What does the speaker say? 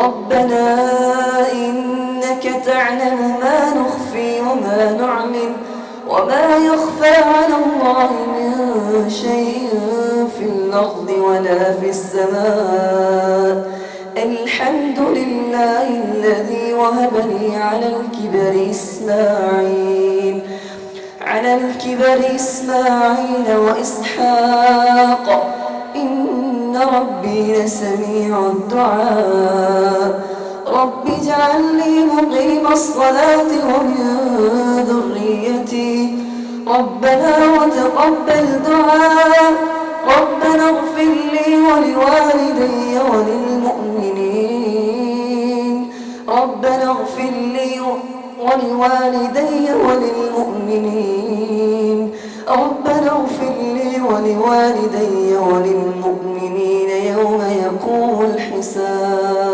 ربنا إنك تعلم ما نخفي وما نعلن وما يخفى على الله من شيء في الأرض ولا في السماء الحمد لله الذي وهب لي على الكبر إسماعيل وإسحاق إن ربي لسميع الدعاء رب اجعلني مقيم الصلاة ومن ذريتي ربنا وتقبل دعاء ربنا اغفر لي ولوالدي وللمؤمنين ربنا اغفر لي ولوالدي وللمؤمنين ربنا اغفر لي ولوالدي وللمؤمنين يوم يقوم الحساب